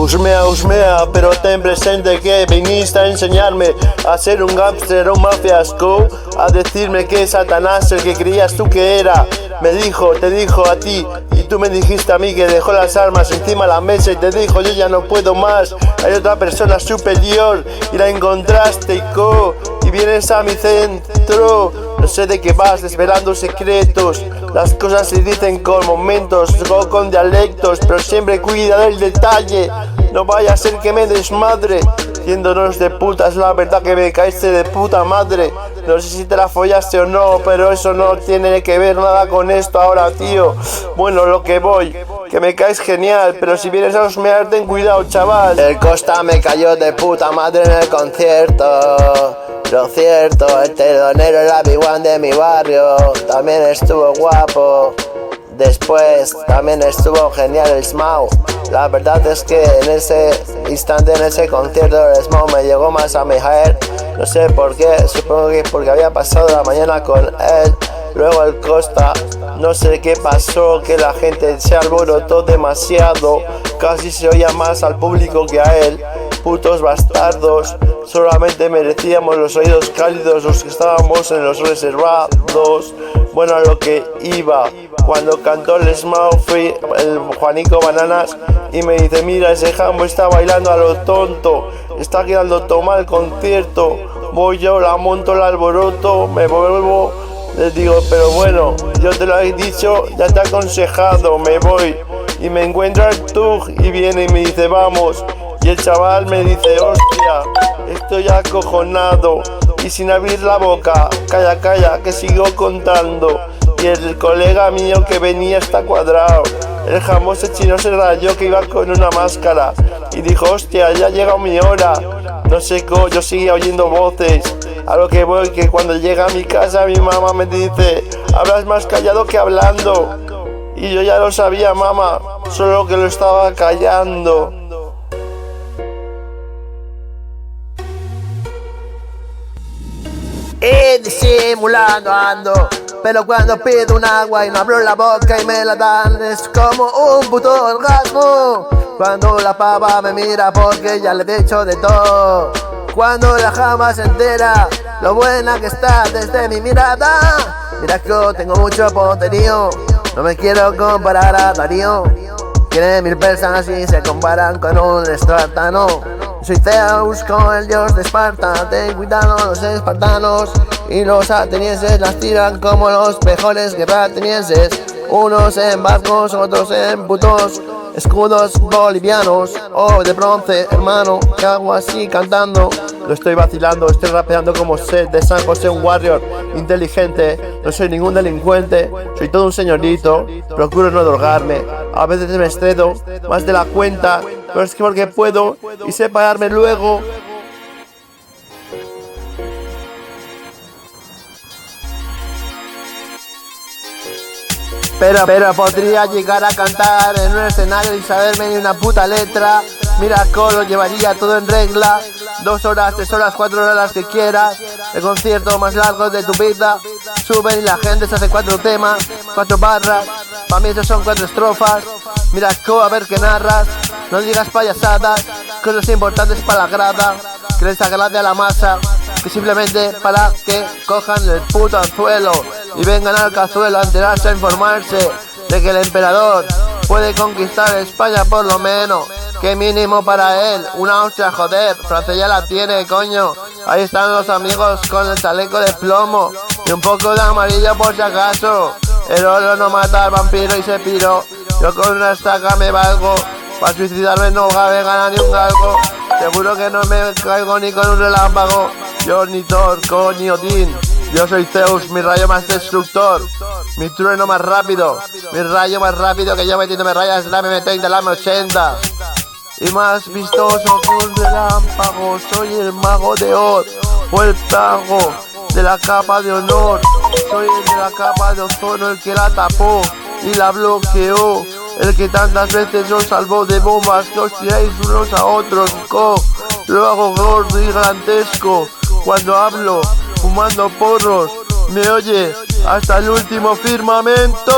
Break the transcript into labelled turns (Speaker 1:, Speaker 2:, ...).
Speaker 1: Usmea, pero ten presente que viniste a enseñarme a ser un gángster o un mafiasco, a decirme que Satanás, el que creías tú que era, te dijo a ti, y tú me dijiste a mí que dejó las armas encima de la mesa y te dijo: yo ya no puedo más, hay otra persona superior, y la encontraste, y vienes a mi centro. No sé de qué vas, desvelando secretos. Las cosas se dicen con momentos, o con dialectos, pero siempre cuida del detalle. No vaya a ser que me desmadre. Yéndonos de putas, la verdad que me caíste de puta madre. No sé si te la follaste o no, pero eso no tiene que ver nada con esto ahora, tío. Bueno, lo que voy, que me caes genial, pero si vienes a husmear, ten cuidado, chaval.
Speaker 2: El Costa me cayó de puta madre en el concierto. Lo cierto, el telonero era B1 de mi barrio. También estuvo guapo. Después también estuvo genial el Smau. La verdad es que en ese instante, en ese concierto, el Smau me llegó más a mi head. No sé por qué, supongo que porque había pasado la mañana con él. Luego el Costa, no sé qué pasó, que la gente se alborotó demasiado. Casi se oía más al público que a él. Putos bastardos, solamente merecíamos los oídos cálidos los que estábamos en los reservados. Bueno, a lo que iba, cuando cantó el Smau, fui el Juanico Bananas y me dice: mira, ese jambo está bailando a lo tonto, está quedando toma el concierto. Voy yo, la monto, la alboroto, me vuelvo, les digo: pero bueno, yo te lo he dicho, ya te he aconsejado, me voy. Y me encuentra el Tug y viene y me dice: vamos. Y el chaval me dice: hostia, estoy acojonado. Y sin abrir la boca, calla, que sigo contando. Y el colega mío que venía está cuadrado. El famoso chino se rayó, que iba con una máscara. Y dijo: hostia, ya ha llegado mi hora. No sé cómo, yo seguía oyendo voces. A lo que voy, que cuando llega a mi casa, mi mamá me dice: hablas más callado que hablando. Y yo ya lo sabía, mamá, solo que lo estaba callando. Y disimulando ando, pero cuando pido un agua y no abro la boca y me la dan, es como un puto orgasmo. Cuando la pava me mira porque ya le he dicho de todo. Cuando la jama se entera lo buena que está desde mi mirada. Mira que yo tengo mucho poderío, no me quiero comparar a Darío. Tiene 1000 personas y se comparan con un espartano. Soy Zeus con el dios de Esparta. Ten cuidado los espartanos y los atenienses las tiran como los mejores guerratenienses. Unos en barcos, otros en putos escudos bolivianos o de bronce, hermano. ¿Qué hago así cantando?
Speaker 1: Lo estoy vacilando, estoy rapeando como Seth de San José, un warrior inteligente. No soy ningún delincuente, soy todo un señorito. Procuro no drogarme, a veces me excedo más de la cuenta, pero es que porque puedo y sé pararme luego.
Speaker 2: Pero podría llegar a cantar en un escenario y saberme ni una puta letra. Mira, lo llevaría todo en regla. 2 horas, 3 horas, 4 horas, las que quieras. El concierto más largo de tu vida. Suben y la gente se hace 4 temas, 4 barras. Para mí esos son 4 estrofas. Mira, a ver qué narras. No digas payasadas, cosas importantes para la grada. Que les agrade a la masa, que simplemente para que cojan el puto anzuelo y vengan al cazuelo a enterarse, a informarse de que el emperador puede conquistar España por lo menos. Que mínimo para él, una hostia, joder, Francia ya la tiene, coño. Ahí están los amigos con el chaleco de plomo y un poco de amarillo por si acaso. El oro no mata al vampiro y se piró. Yo con una estaca me valgo, para suicidarme no cabe ganar ni un galgo. Seguro que no me caigo ni con un relámpago. Yo ni Thor, ni Odín. Yo soy Zeus, mi rayo más destructor, mi trueno más rápido, mi rayo más rápido que yo metiéndome rayas de la M30, la M80. Y más vistoso que un relámpago, soy el mago de Oz, o el pago de la capa de honor. Soy el de la capa de ozono, el que la tapó y la bloqueó, el que tantas veces os salvó de bombas que os tiráis unos a otros. Lo hago gordo y gigantesco cuando hablo, fumando porros, me oye hasta el último firmamento.